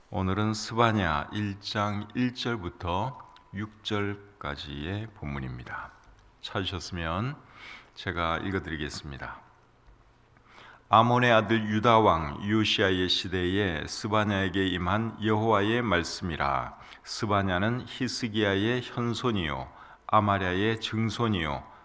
오늘은 스바냐 1장 1절부터 6절까지의 본문입니다. 찾으셨으면 제가 읽어드리겠습니다. 아몬의 아들 유다 왕 요시야의 시대에 스바냐에게 임한 여호와의 말씀이라. 스바냐는 히스기야의 현손이요 아마랴의 증손이요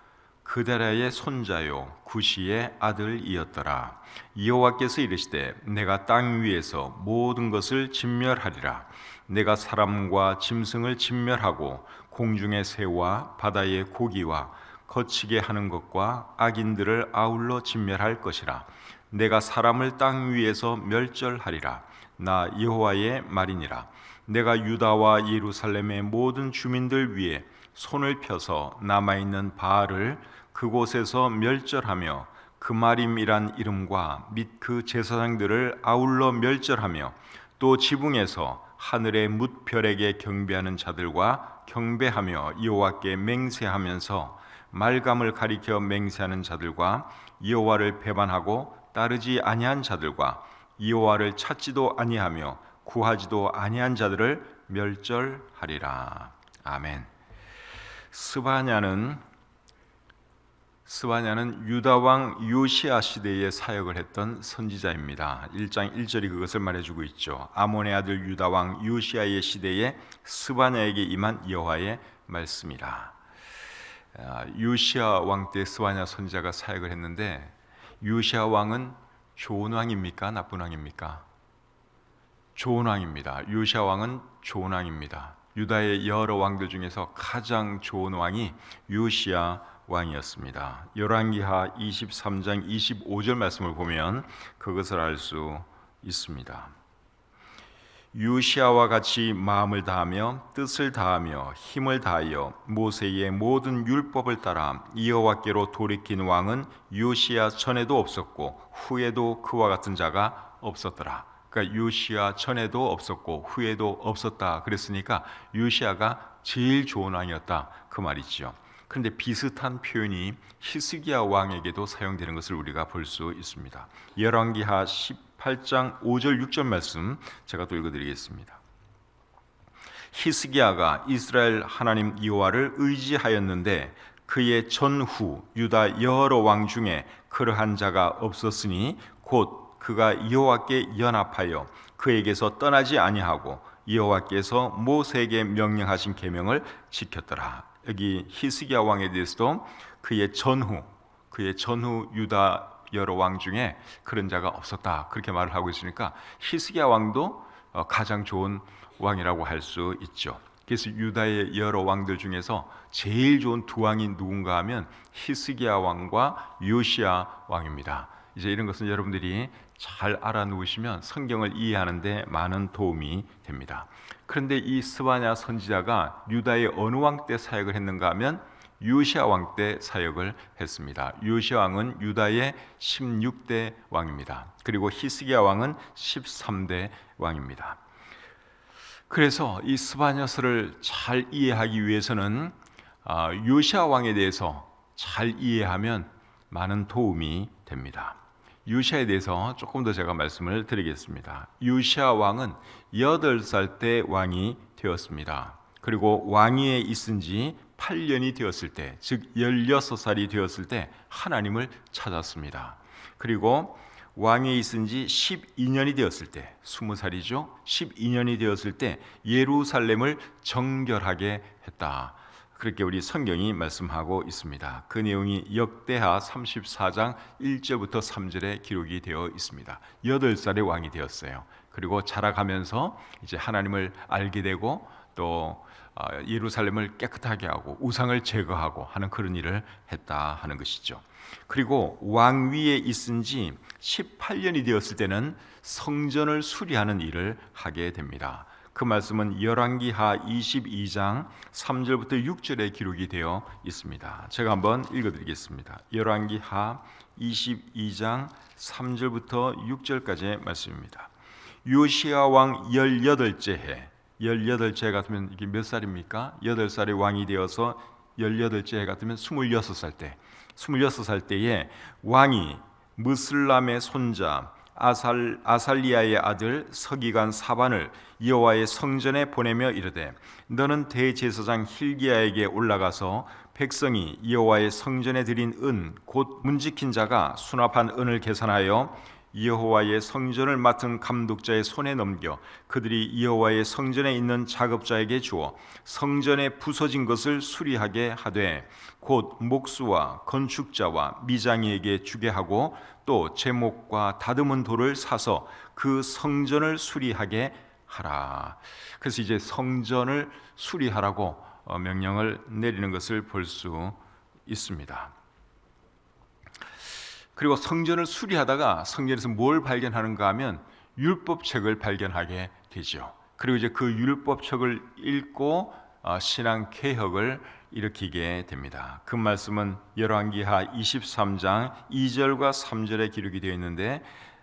그다랴의 손자요 구시의 아들이었더라. 여호와께서 이르시되 내가 땅 위에서 모든 것을 진멸하리라. 내가 사람과 짐승을 진멸하고 공중의 새와 바다의 고기와 거치게 하는 것과 악인들을 아울러 진멸할 것이라. 내가 사람을 땅 위에서 멸절하리라. 나 여호와의 말이니라. 내가 유다와 예루살렘의 모든 주민들 위에 손을 펴서 남아있는 바알을 그곳에서 멸절하며 그마림이란 이름과 및 그 제사장들을 아울러 멸절하며 또 지붕에서 하늘의 뭇별에게 경배하는 자들과 경배하며 여호와께 맹세하면서 말감을 가리켜 맹세하는 자들과 여호와를 배반하고 따르지 아니한 자들과 여호와를 찾지도 아니하며 구하지도 아니한 자들을 멸절하리라. 아멘. 스바냐는 유다 왕 요시야 시대에 사역을 했던 선지자입니다. 1장 1절이 그것을 말해주고 있죠. 아몬의 아들 유다 왕 요시야의 시대에 스바냐에게 임한 여호와의 말씀이라. 요시야 왕 때 스바냐 선지자가 사역을 했는데, 요시야 왕은 좋은 왕입니까? 나쁜 왕입니까? 좋은 왕입니다. 요시야 왕은 좋은 왕입니다. 유다의 여러 왕들 중에서 가장 좋은 왕이 요시야 왕이었습니다. 열왕기하 23장 25절 말씀을 보면 그것을 알 수 있습니다. 요시야와 같이 마음을 다하며 뜻을 다하며 힘을 다하여 모세의 모든 율법을 따라 여호와께로 돌이킨 왕은 요시야 전에도 없었고 후에도 그와 같은 자가 없었더라. 그러니까 요시야 전에도 없었고 후에도 없었다 그랬으니까 요시야가 제일 좋은 왕이었다 그 말이죠. 그런데 비슷한 표현이 히스기야 왕에게도 사용되는 것을 우리가 볼 수 있습니다. 열왕기하 18장 5절 6절 말씀 제가 또 읽어드리겠습니다. 히스기야가 이스라엘 하나님 여호와를 의지하였는데 그의 전후 유다 여러 왕 중에 그러한 자가 없었으니 곧 그가 여호와께 연합하여 그에게서 떠나지 아니하고 여호와께서 모세에게 명령하신 계명을 지켰더라. 여기 히스기야 왕에 대해서도 그의 전후 유다 여러 왕 중에 그런 자가 없었다 그렇게 말을 하고 있으니까 히스기야 왕도 가장 좋은 왕이라고 할 수 있죠. 그래서 유다의 여러 왕들 중에서 제일 좋은 두 왕이 누군가 하면 히스기야 왕과 요시야 왕입니다. 이제 이런 것은 여러분들이 잘 알아놓으시면 성경을 이해하는 데 많은 도움이 됩니다. 그런데 이 스바냐 선지자가 유다의 어느 왕 때 사역을 했는가 하면 요시야 왕 때 사역을 했습니다. 요시야 왕은 유다의 16대 왕입니다. 그리고 히스기야 왕은 13대 왕입니다. 그래서 이 스바냐서를 잘 이해하기 위해서는 요시야 왕에 대해서 잘 이해하면 많은 도움이 됩니다. 요시야에 대해서 조금 더 제가 말씀을 드리겠습니다. 요시야 왕은 8살 때 왕이 되었습니다. 그리고 왕위에 있은 지 8년이 되었을 때, 즉 16살이 되었을 때 하나님을 찾았습니다. 그리고 왕위에 있은 지 12년이 되었을 때, 20살이죠. 12년이 되었을 때 예루살렘을 정결하게 했다. 그렇게 우리 성경이 말씀하고 있습니다. 그 내용이 역대하 34장 1절부터 3절에 기록이 되어 있습니다. 8살의 왕이 되었어요. 그리고 자라가면서 이제 하나님을 알게 되고 또 예루살렘을 깨끗하게 하고 우상을 제거하고 하는 그런 일을 했다 하는 것이죠. 그리고 왕위에 있은 지 18년이 되었을 때는 성전을 수리하는 일을 하게 됩니다. 그 말씀은 열왕기하 22장 3절부터 6절에 기록이 되어 있습니다. 제가 한번 읽어드리겠습니다. 열왕기하 22장 3절부터 6절까지의 말씀입니다. 요시야 왕 18째 해, 18째 해 같으면 이게 몇 살입니까? 8살의 왕이 되어서 18째 해 같으면 26살 때, 26살 때에 왕이 무슬람의 손자 아살리아의 아들 서기관 사반을 여호와의 성전에 보내며 이르되 너는 대제사장 hil기야에게 올라가서 백성이 여호와의 성전에 드린 은 곧 문지킨 자가 수납한 은을 계산하여 여호와의 성전을 맡은 감독자의 손에 넘겨 그들이 여호와의 성전에 있는 작업자에게 주어 성전에 부서진 것을 수리하게 하되 곧 목수와 건축자와 미장이에게 주게 하고 또 제목과 다듬은 돌을 사서 그 성전을 수리하게 하라. 그래서 이제 성전을 수리하라고 명령을 내리는 것을 볼 수 있습니다. 그리고 성전을 수리하다가 성전에서 뭘 발견하는가 하면 율법책을 발견하게 되죠. 그리고 이제 그 율법책을 읽고 신앙 개혁을 일으키게 됩니다. 그 말씀은 열왕기하 23장 2절과 3절에 기록이 되어 있는데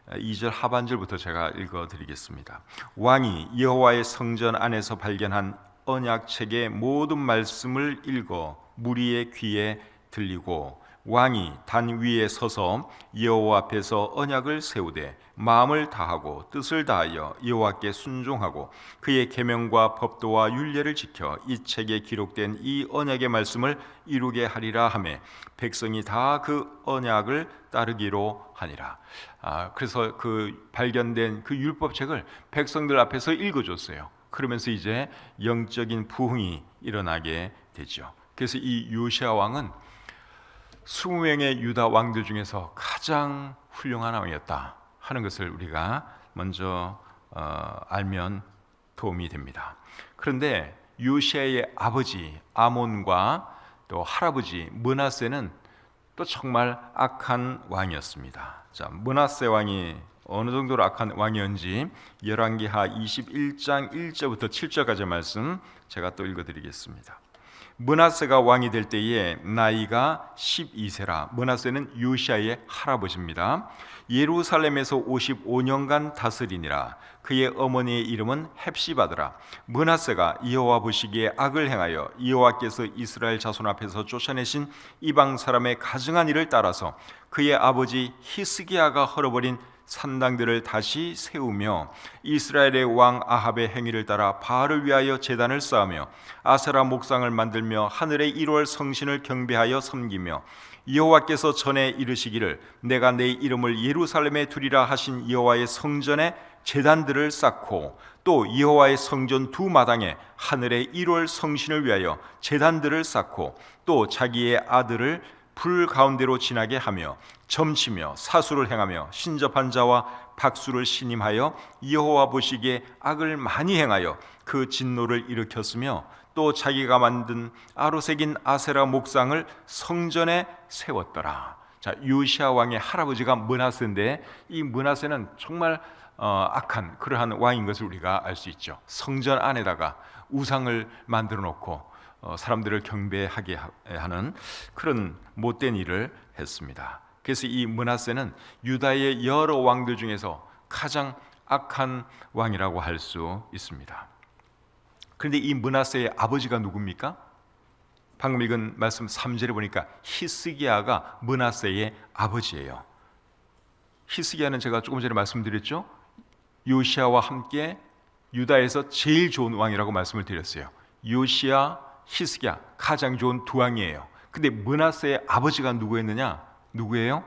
2절 하반절부터 제가 읽어드리겠습니다. 왕이 여호와의 성전 안에서 발견한 언약책의 모든 말씀을 읽어 무리의 귀에 들리고 왕이 단 위에 서서 여호와 앞에서 언약을 세우되 마음을 다하고 뜻을 다하여 여호와께 순종하고 그의 계명과 법도와 율례를 지켜 이 책에 기록된 이 언약의 말씀을 이루게 하리라 하매 백성이 다 그 언약을 따르기로 하니라. 그래서 그 발견된 그 율법책을 백성들 앞에서 읽어줬어요. 그러면서 이제 영적인 부흥이 일어나게 되죠. 그래서 이 요시야 왕은 20명의 유다 왕들 중에서 가장 훌륭한 왕이었다 하는 것을 우리가 먼저 알면 도움이 됩니다. 그런데 요시야의 아버지 아몬과 또 할아버지 므낫세는 또 정말 악한 왕이었습니다. 자, 므낫세 왕이 어느 정도로 악한 왕이었는지 열왕기하 21장 1절부터 7절까지 말씀 제가 또 읽어드리겠습니다. 므낫세가 왕이 될 때에 나이가 12세라. 므낫세는 요시야의 할아버지입니다. 예루살렘에서 55년간 다스리니라. 그의 어머니의 이름은 헵시바더라. 므낫세가 여호와 보시기에 악을 행하여 여호와께서 이스라엘 자손 앞에서 쫓아내신 이방 사람의 가증한 일을 따라서 그의 아버지 히스기야가 헐어버린 산당들을 다시 세우며 이스라엘의 왕 아합의 행위를 따라 바알을 위하여 제단을 쌓으며 아세라 목상을 만들며 하늘의 1월 성신을 경배하여 섬기며 여호와께서 전에 이르시기를 내가 내 이름을 예루살렘에 두리라 하신 여호와의 성전에 제단들을 쌓고 또 여호와의 성전 두 마당에 하늘의 1월 성신을 위하여 제단들을 쌓고 또 자기의 아들을 불 가운데로 지나게 하며 점치며 사수를 행하며 신접한 자와 박수를 신임하여 여호와 보시기에 악을 많이 행하여 그 진노를 일으켰으며 또 자기가 만든 아로새긴 아세라 목상을 성전에 세웠더라. 자, 요시야 왕의 할아버지가 므낫세인데 이 므낫세는 정말 악한 그러한 왕인 것을 우리가 알 수 있죠. 성전 안에다가 우상을 만들어 놓고 사람들을 경배하게 하는 그런 못된 일을 했습니다. 그래서 이 므낫세는 유다의 여러 왕들 중에서 가장 악한 왕이라고 할 수 있습니다. 그런데 이 므낫세의 아버지가 누굽니까? 방금 읽은 말씀 3절에 보니까 히스기야가 므낫세의 아버지예요. 히스기야는 제가 조금 전에 말씀드렸죠. 요시야와 함께 유다에서 제일 좋은 왕이라고 말씀을 드렸어요. 요시야, 히스기야 가장 좋은 두 왕이에요. 근데 므낫세의 아버지가 누구였느냐? 누구예요?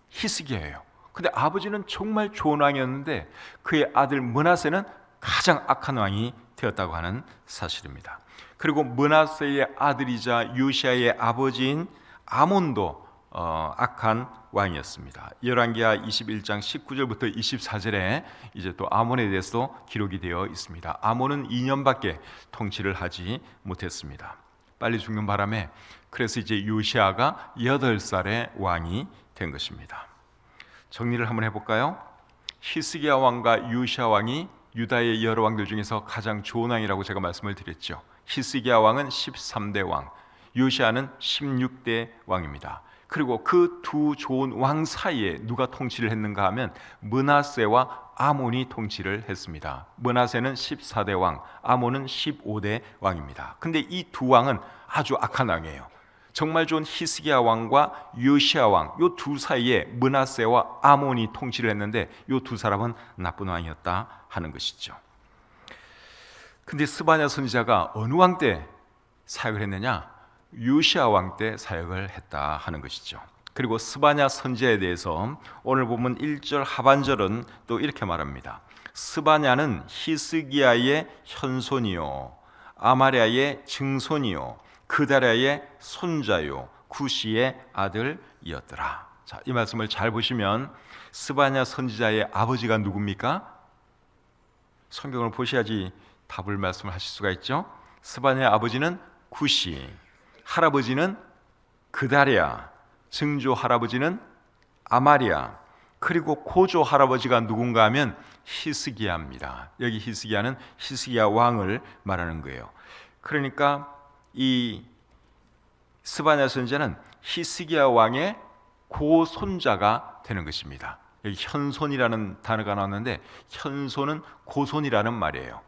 히스기야예요. 근데 아버지는 정말 좋은 왕이었는데 그의 아들 므낫세는 가장 악한 왕이 되었다고 하는 사실입니다. 그리고 므낫세의 아들이자 요시야의 아버지인 아몬도 악한 왕이었습니다. 열왕기하 21장 19절부터 24절에 이제 또 아몬에 대해서 기록이 되어 있습니다. 아몬은 2년밖에 통치를 하지 못했습니다. 빨리 죽는 바람에 그래서 이제 요시야가 8살의 왕이 된 것입니다. 정리를 한번 해볼까요? 히스기야 왕과 요시야 왕이 유다의 여러 왕들 중에서 가장 좋은 왕이라고 제가 말씀을 드렸죠. 히스기야 왕은 13대 왕, 요시야는 16대 왕입니다. 그리고 그 두 좋은 왕 사이에 누가 통치를 했는가 하면 므낫세와 아몬이 통치를 했습니다. 므낫세는 14대 왕, 아몬은 15대 왕입니다. 근데 이 두 왕은 아주 악한 왕이에요. 정말 좋은 히스기야 왕과 요시야 왕, 요 두 사이에 므낫세와 아몬이 통치를 했는데 요 두 사람은 나쁜 왕이었다 하는 것이죠. 근데 스바냐 선지자가 어느 왕 때 사역을 했느냐? 요시야 왕 때 사역을 했다 하는 것이죠. 그리고 스바냐 선지자에 대해서 오늘 보면 1절 하반절은 또 이렇게 말합니다. 스바냐는 히스기야의 현손이요 아마랴의 증손이요 그다랴의 손자요 구시의 아들이었더라. 자, 이 말씀을 잘 보시면 스바냐 선지자의 아버지가 누굽니까? 성경을 보셔야지 답을 말씀을 하실 수가 있죠. 스바냐의 아버지는 구시, 할아버지는 그다랴, 증조 할아버지는 아마랴, 그리고 고조 할아버지가 누군가 하면 히스기야입니다. 여기 히스기야는 히스기야 왕을 말하는 거예요. 그러니까 이 스바냐 선지자는 히스기야 왕의 고손자가 되는 것입니다. 여기 현손이라는 단어가 나왔는데 현손은 고손이라는 말이에요.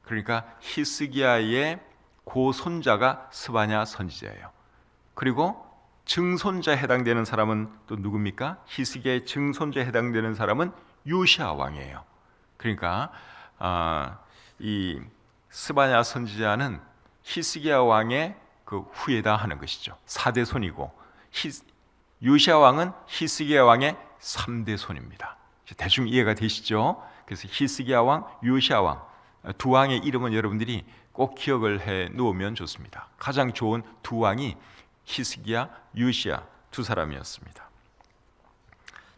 그러니까 히스기야의 고손자가 스바냐 선지자예요. 그리고 증손자에 해당되는 사람은 또 누굽니까? 히스기야의 증손자에 해당되는 사람은 요시야 왕이에요. 그러니까 이 스바냐 선지자는 히스기야 왕의 그 후예다 하는 것이죠. 4대 손이고 요시야 왕은 히스기야 왕의 3대 손입니다. 대충 이해가 되시죠? 그래서 히스기야 왕, 요시야 왕 두 왕의 이름은 여러분들이 꼭 기억을 해 놓으면 좋습니다. 가장 좋은 두 왕이 히스기야, 요시야 두 사람이었습니다.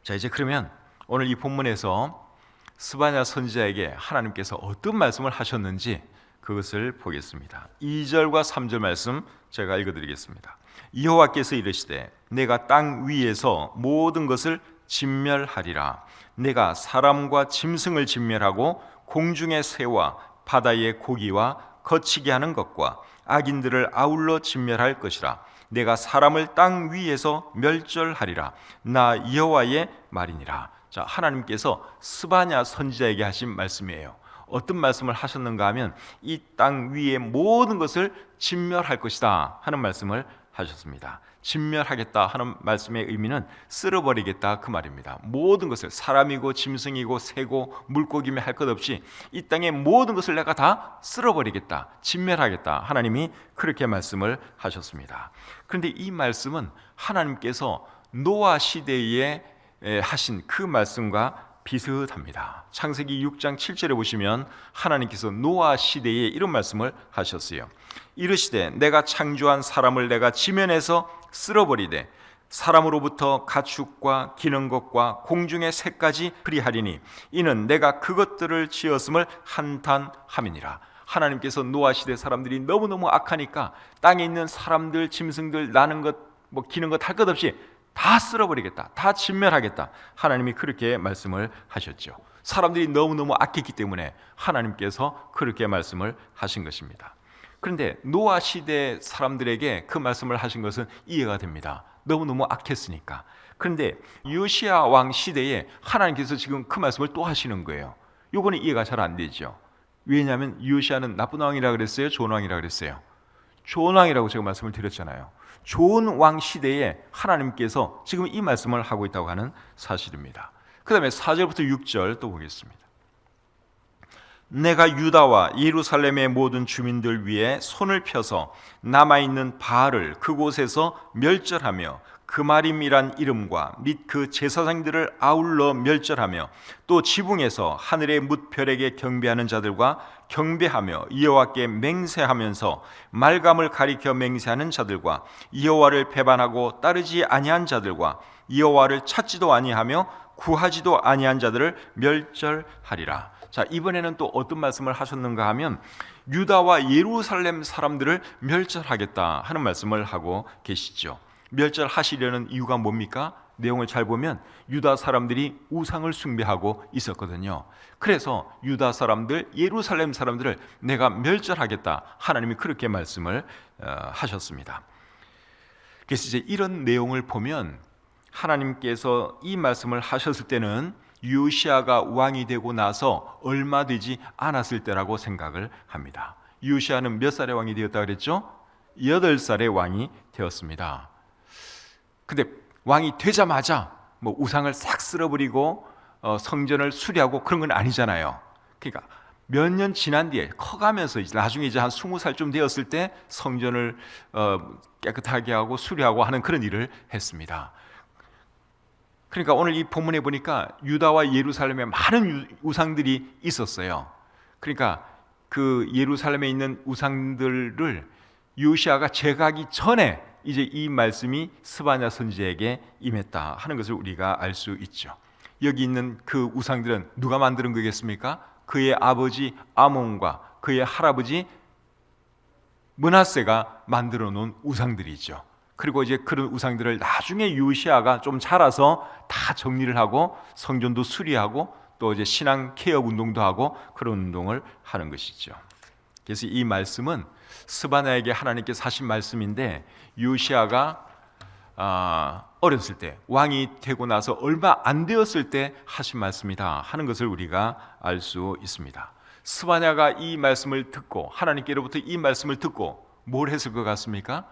자, 이제 그러면 오늘 이 본문에서 스바냐 선지자에게 하나님께서 어떤 말씀을 하셨는지 그것을 보겠습니다. 2절과 3절 말씀 제가 읽어드리겠습니다. 여호와께서 이르시되 내가 땅 위에서 모든 것을 진멸하리라. 내가 사람과 짐승을 진멸하고 공중의 새와 바다의 고기와 거치게 하는 것과 악인들을 아울러 진멸할 것이라. 내가 사람을 땅 위에서 멸절하리라. 나 여호와의 말이니라. 자, 하나님께서 스바냐 선지자에게 하신 말씀이에요. 어떤 말씀을 하셨는가 하면 이 땅 위의 모든 것을 진멸할 것이다 하는 말씀을 하셨습니다. 진멸하겠다 하는 말씀의 의미는 쓸어버리겠다 그 말입니다. 모든 것을 사람이고 짐승이고 새고 물고기며 할 것 없이 이 땅의 모든 것을 내가 다 쓸어버리겠다, 진멸하겠다, 하나님이 그렇게 말씀을 하셨습니다. 그런데 이 말씀은 하나님께서 노아 시대에 하신 그 말씀과 비슷합니다. 창세기 6장 7절에 보시면 하나님께서 노아 시대에 이런 말씀을 하셨어요. 이르시되 내가 창조한 사람을 내가 지면에서 쓸어버리되 사람으로부터 가축과 기는 것과 공중의 새까지 그리하리니 이는 내가 그것들을 지었음을 한탄함이니라. 하나님께서 노아 시대 사람들이 너무너무 악하니까 땅에 있는 사람들, 짐승들, 나는 것, 뭐 기는 것 할 것 없이 다 쓸어버리겠다, 다 진멸하겠다, 하나님이 그렇게 말씀을 하셨죠. 사람들이 너무너무 악했기 때문에 하나님께서 그렇게 말씀을 하신 것입니다. 그런데 노아 시대 사람들에게 그 말씀을 하신 것은 이해가 됩니다. 너무너무 악했으니까. 그런데 요시야 왕 시대에 하나님께서 지금 그 말씀을 또 하시는 거예요. 요거는 이해가 잘 안 되죠. 왜냐하면 요시야는 나쁜 왕이라 그랬어요? 좋은 왕이라 그랬어요? 좋은 왕이라고 제가 말씀을 드렸잖아요. 좋은 왕 시대에 하나님께서 지금 이 말씀을 하고 있다고 하는 사실입니다. 그 다음에 4절부터 6절 또 보겠습니다. 내가 유다와 예루살렘의 모든 주민들 위에 손을 펴서 남아있는 바알을 그곳에서 멸절하며 그마림이란 이름과 및 그 제사장들을 아울러 멸절하며 또 지붕에서 하늘의 뭇별에게 경배하는 자들과 경배하며 여호와께 맹세하면서 말감을 가리켜 맹세하는 자들과 여호와를 배반하고 따르지 아니한 자들과 여호와를 찾지도 아니하며 구하지도 아니한 자들을 멸절하리라. 자, 이번에는 또 어떤 말씀을 하셨는가 하면 유다와 예루살렘 사람들을 멸절하겠다 하는 말씀을 하고 계시죠. 멸절하시려는 이유가 뭡니까? 내용을 잘 보면 유다 사람들이 우상을 숭배하고 있었거든요. 그래서 유다 사람들, 예루살렘 사람들을 내가 멸절하겠다, 하나님이 그렇게 말씀을 하셨습니다. 그래서 이제 이런 내용을 보면 하나님께서 이 말씀을 하셨을 때는 요시야가 왕이 되고 나서 얼마 되지 않았을 때라고 생각을 합니다. 요시야는 몇 살에 왕이 되었다 그랬죠? 18살의 왕이 되었습니다. 근데 왕이 되자마자 뭐 우상을 싹 쓸어버리고 성전을 수리하고 그런 건 아니잖아요. 그러니까 몇 년 지난 뒤에 커가면서 이제 나중에 이제 한 20살쯤 되었을 때 성전을 깨끗하게 하고 수리하고 하는 그런 일을 했습니다. 그러니까 오늘 이 본문에 보니까 유다와 예루살렘에 많은 우상들이 있었어요. 그러니까 그 예루살렘에 있는 우상들을 요시아가 제거하기 전에 이제 이 말씀이 스바냐 선지자에게 임했다 하는 것을 우리가 알 수 있죠. 여기 있는 그 우상들은 누가 만드는 거겠습니까? 그의 아버지 아몬과 그의 할아버지 므낫세가 만들어 놓은 우상들이죠. 그리고 이제 그런 우상들을 나중에 요시아가 좀 자라서 다 정리를 하고 성전도 수리하고 또 이제 신앙 개혁 운동도 하고 그런 운동을 하는 것이죠. 그래서 이 말씀은 스바냐에게 하나님께서 하신 말씀인데 요시아가 어렸을 때 왕이 되고 나서 얼마 안 되었을 때 하신 말씀이다 하는 것을 우리가 알 수 있습니다. 스바냐가 이 말씀을 듣고 하나님께로부터 이 말씀을 듣고 뭘 했을 것 같습니까?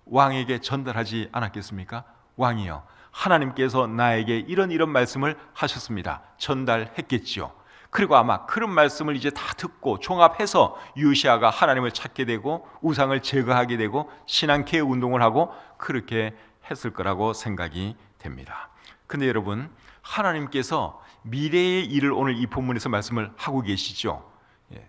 왕에게 전달하지 않았겠습니까? 왕이요, 하나님께서 나에게 이런 말씀을 하셨습니다. 전달했겠지요. 그리고 아마 그런 말씀을 이제 다 듣고 종합해서 요시아가 하나님을 찾게 되고 우상을 제거하게 되고 신앙 개혁 운동을 하고 그렇게 했을 거라고 생각이 됩니다. 근데 여러분, 하나님께서 미래의 일을 오늘 이 본문에서 말씀을 하고 계시죠.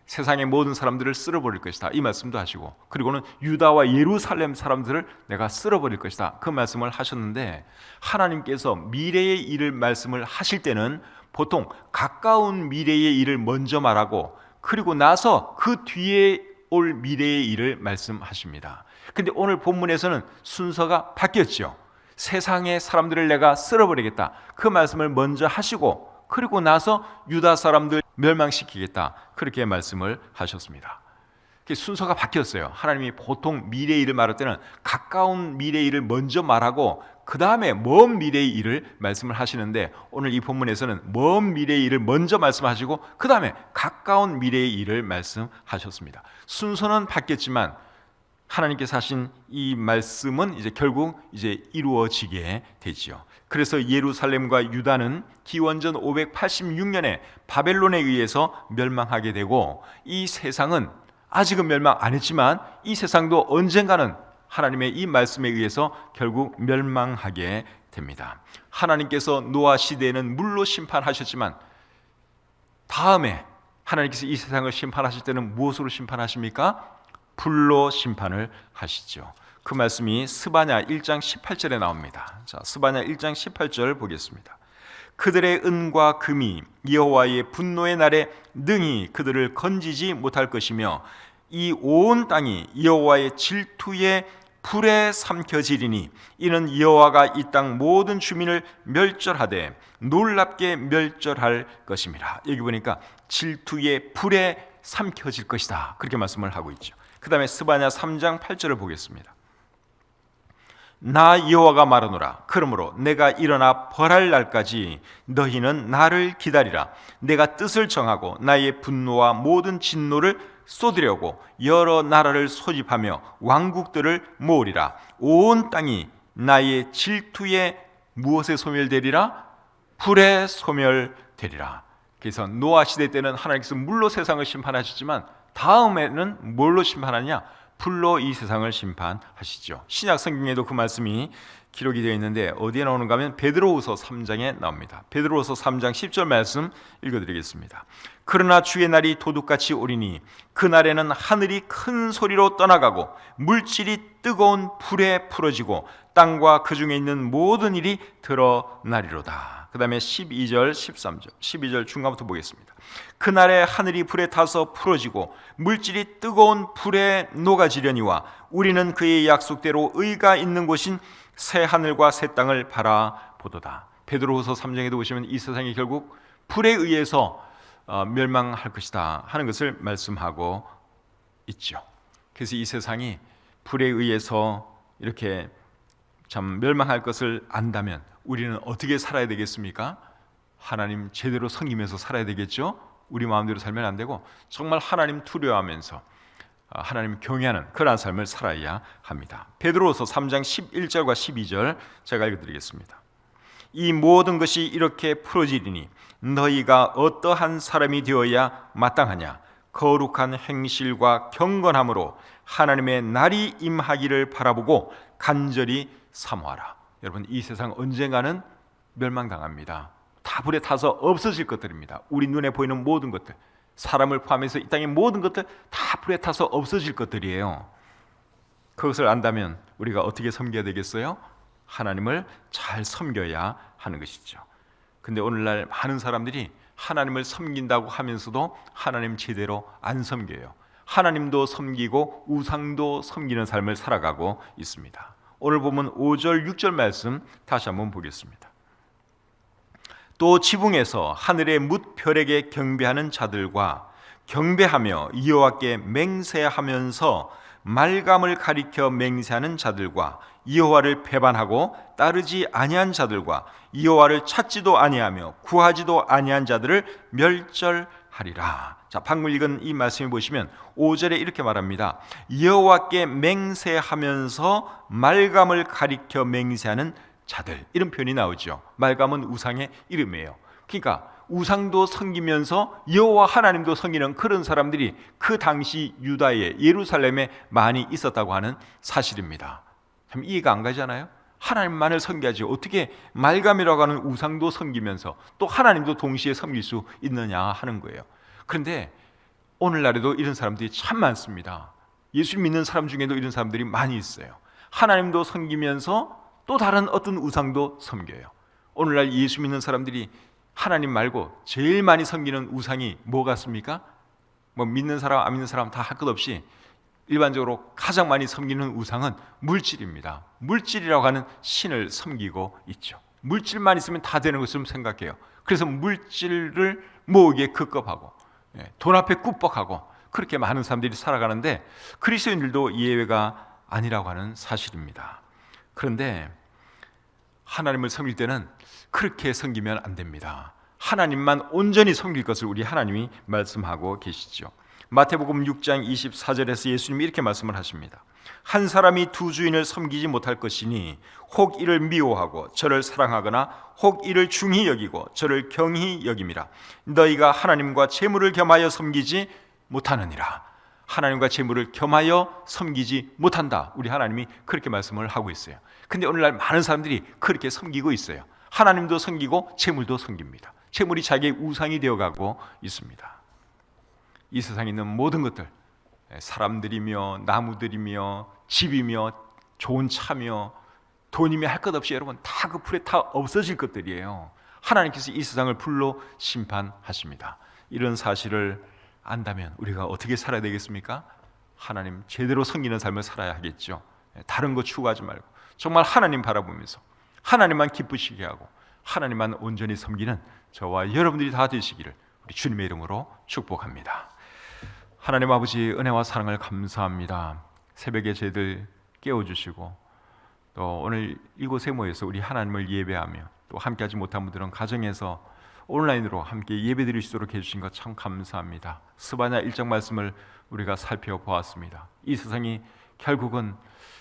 세상의 모든 사람들을 쓸어버릴 것이다 이 말씀도 하시고, 그리고는 유다와 예루살렘 사람들을 내가 쓸어버릴 것이다 그 말씀을 하셨는데, 하나님께서 미래의 일을 말씀을 하실 때는 보통 가까운 미래의 일을 먼저 말하고 그리고 나서 그 뒤에 올 미래의 일을 말씀하십니다. 근데 오늘 본문에서는 순서가 바뀌었죠. 세상의 사람들을 내가 쓸어버리겠다 그 말씀을 먼저 하시고 그리고 나서 유다 사람들 멸망시키겠다 그렇게 말씀을 하셨습니다. 순서가 바뀌었어요. 하나님이 보통 미래의 일을 말할 때는 가까운 미래의 일을 먼저 말하고 그 다음에 먼 미래의 일을 말씀을 하시는데, 오늘 이 본문에서는 먼 미래의 일을 먼저 말씀하시고 그 다음에 가까운 미래의 일을 말씀하셨습니다. 순서는 바뀌었지만 하나님께서 하신 이 말씀은 이제 결국 이제 이루어지게 되지요. 그래서 예루살렘과 유다는 기원전 586년에 바벨론에 의해서 멸망하게 되고, 이 세상은 아직은 멸망 안 했지만 이 세상도 언젠가는 하나님의 이 말씀에 의해서 결국 멸망하게 됩니다. 하나님께서 노아 시대에는 물로 심판하셨지만 다음에 하나님께서 이 세상을 심판하실 때는 무엇으로 심판하십니까? 불로 심판을 하시죠. 그 말씀이 스바냐 1장 18절에 나옵니다. 자, 스바냐 1장 18절 보겠습니다. 그들의 은과 금이 여호와의 분노의 날에 능히 그들을 건지지 못할 것이며 이 온 땅이 여호와의 질투의 불에 삼켜지리니 이는 여호와가 이 땅 모든 주민을 멸절하되 놀랍게 멸절할 것임이라. 여기 보니까 질투의 불에 삼켜질 것이다 그렇게 말씀을 하고 있죠. 그 다음에 스바냐 3장 8절을 보겠습니다. 나 여호와가 말하노라. 그러므로 내가 일어나 벌할 날까지 너희는 나를 기다리라. 내가 뜻을 정하고 나의 분노와 모든 진노를 쏟으려고 여러 나라를 소집하며 왕국들을 모으리라. 온 땅이 나의 질투에 무엇에 소멸되리라? 불에 소멸되리라. 그래서 노아 시대 때는 하나님께서 물로 세상을 심판하셨지만 다음에는 뭘로 심판하느냐? 불로 이 세상을 심판하시죠. 신약 성경에도 그 말씀이 기록이 되어 있는데 어디에 나오는가 하면 베드로후서 3장에 나옵니다. 베드로후서 3장 10절 말씀 읽어드리겠습니다. 그러나 주의 날이 도둑같이 오리니 그날에는 하늘이 큰 소리로 떠나가고 물질이 뜨거운 불에 풀어지고 땅과 그 중에 있는 모든 일이 드러나리로다. 그 다음에 12절 13절 12절 중간부터 보겠습니다. 그날에 하늘이 불에 타서 풀어지고 물질이 뜨거운 불에 녹아지려니와 우리는 그의 약속대로 의가 있는 곳인 새 하늘과 새 땅을 바라보도다. 베드로후서 3장에도 보시면 이 세상이 결국 불에 의해서 멸망할 것이다 하는 것을 말씀하고 있죠. 그래서 이 세상이 불에 의해서 이렇게 참 멸망할 것을 안다면 우리는 어떻게 살아야 되겠습니까? 하나님 제대로 섬기면서 살아야 되겠죠. 우리 마음대로 살면 안 되고 정말 하나님 두려워하면서 하나님 경외하는 그러한 삶을 살아야 합니다. 베드로후서 3장 11절과 12절 제가 읽어드리겠습니다. 이 모든 것이 이렇게 풀어지리니 너희가 어떠한 사람이 되어야 마땅하냐? 거룩한 행실과 경건함으로 하나님의 날이 임하기를 바라보고 간절히 사모하라. 여러분, 이 세상 언젠가는 멸망당합니다. 다 불에 타서 없어질 것들입니다. 우리 눈에 보이는 모든 것들, 사람을 포함해서 이 땅의 모든 것들 다 불에 타서 없어질 것들이에요. 그것을 안다면 우리가 어떻게 섬겨야 되겠어요? 하나님을 잘 섬겨야 하는 것이죠. 근데 오늘날 많은 사람들이 하나님을 섬긴다고 하면서도 하나님 제대로 안 섬겨요. 하나님도 섬기고 우상도 섬기는 삶을 살아가고 있습니다. 오늘 보면 5절 6절 말씀 다시 한번 보겠습니다. 또 지붕에서 하늘의 뭇별에게 경배하는 자들과 경배하며 여호와께 맹세하면서 말감을 가리켜 맹세하는 자들과 여호와를 배반하고 따르지 아니한 자들과 여호와를 찾지도 아니하며 구하지도 아니한 자들을 멸절하리라. 자, 방금 읽은 이 말씀을 보시면 5절에 이렇게 말합니다. 여호와께 맹세하면서 말감을 가리켜 맹세하는 자들, 이런 표현이 나오죠. 말감은 우상의 이름이에요. 그러니까 우상도 섬기면서 여호와 하나님도 섬기는 그런 사람들이 그 당시 유다의 예루살렘에 많이 있었다고 하는 사실입니다. 참 이해가 안 가잖아요. 하나님만을 섬겨야지 어떻게 말감이라고 하는 우상도 섬기면서 또 하나님도 동시에 섬길 수 있느냐 하는 거예요. 그런데 오늘날에도 이런 사람들이 참 많습니다. 예수 믿는 사람 중에도 이런 사람들이 많이 있어요. 하나님도 섬기면서 또 다른 어떤 우상도 섬겨요. 오늘날 예수 믿는 사람들이 하나님 말고 제일 많이 섬기는 우상이 뭐 같습니까? 뭐 믿는 사람 안 믿는 사람 다 할 것 없이 일반적으로 가장 많이 섬기는 우상은 물질입니다. 물질이라고 하는 신을 섬기고 있죠. 물질만 있으면 다 되는 것처럼 생각해요. 그래서 물질을 모으기에 급급하고 돈 앞에 꾹뻑하고 그렇게 많은 사람들이 살아가는데 그리스도인들도 예외가 아니라고 하는 사실입니다. 그런데 하나님을 섬길 때는 그렇게 섬기면 안 됩니다. 하나님만 온전히 섬길 것을 우리 하나님이 말씀하고 계시죠. 마태복음 6장 24절에서 예수님이 이렇게 말씀을 하십니다. 한 사람이 두 주인을 섬기지 못할 것이니 혹 이를 미워하고 저를 사랑하거나 혹 이를 중히 여기고 저를 경히 여김이라. 너희가 하나님과 재물을 겸하여 섬기지 못하느니라. 하나님과 재물을 겸하여 섬기지 못한다. 우리 하나님이 그렇게 말씀을 하고 있어요. 근데 오늘날 많은 사람들이 그렇게 섬기고 있어요. 하나님도 섬기고 재물도 섬깁니다. 재물이 자기의 우상이 되어가고 있습니다. 이 세상에 있는 모든 것들, 사람들이며 나무들이며 집이며 좋은 차며 돈이며 할 것 없이 여러분 다 그 불에 타 없어질 것들이에요. 하나님께서 이 세상을 불로 심판하십니다. 이런 사실을 안다면 우리가 어떻게 살아야 되겠습니까? 하나님 제대로 섬기는 삶을 살아야 하겠죠. 다른 거 추구하지 말고 정말 하나님 바라보면서 하나님만 기쁘시게 하고 하나님만 온전히 섬기는 저와 여러분들이 다 되시기를 우리 주님의 이름으로 축복합니다. 하나님 아버지 은혜와 사랑을 감사합니다. 새벽에 저희들 깨워주시고 또 오늘 이곳에 모여서 우리 하나님을 예배하며 또 함께하지 못한 분들은 가정에서 온라인으로 함께 예배드릴 수 있도록 해주신 것 참 감사합니다. 스바냐 1장 말씀을 우리가 살펴보았습니다. 이 세상이 결국은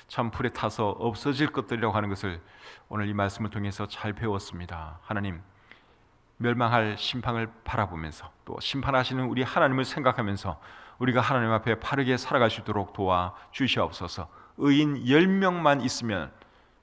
참 불에 타서 없어질 것들이라고 하는 것을 오늘 이 말씀을 통해서 잘 배웠습니다. 하나님 멸망할 심판을 바라보면서 또 심판하시는 우리 하나님을 생각하면서 우리가 하나님 앞에 바르게 살아갈 수 있도록 도와주시옵소서. 의인 10명만 있으면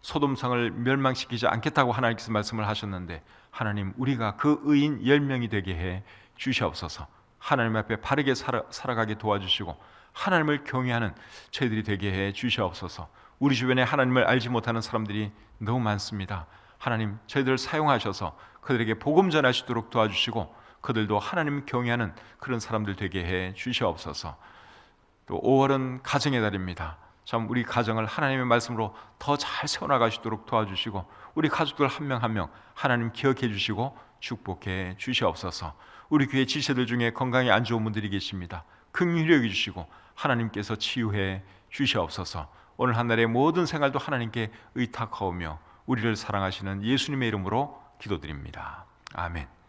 소돔성을 멸망시키지 않겠다고 하나님께서 말씀을 하셨는데 하나님 우리가 그 의인 10명이 되게 해 주시옵소서. 하나님 앞에 바르게 살아가게 도와주시고 하나님을 경외하는 저희들이 되게 해 주시옵소서. 우리 주변에 하나님을 알지 못하는 사람들이 너무 많습니다. 하나님 저희들을 사용하셔서 그들에게 복음 전하시도록 도와주시고 그들도 하나님 경외하는 그런 사람들 되게 해 주시옵소서. 또 5월은 가정의 달입니다. 참 우리 가정을 하나님의 말씀으로 더 잘 세워나가시도록 도와주시고 우리 가족들 한 명 한 명 하나님 기억해 주시고 축복해 주시옵소서. 우리 교회 지체들 중에 건강이 안 좋은 분들이 계십니다. 긍휼히 여겨주시고 하나님께서 치유해 주시옵소서. 오늘 한 날의 모든 생활도 하나님께 의탁하오며 우리를 사랑하시는 예수님의 이름으로 기도드립니다. 아멘.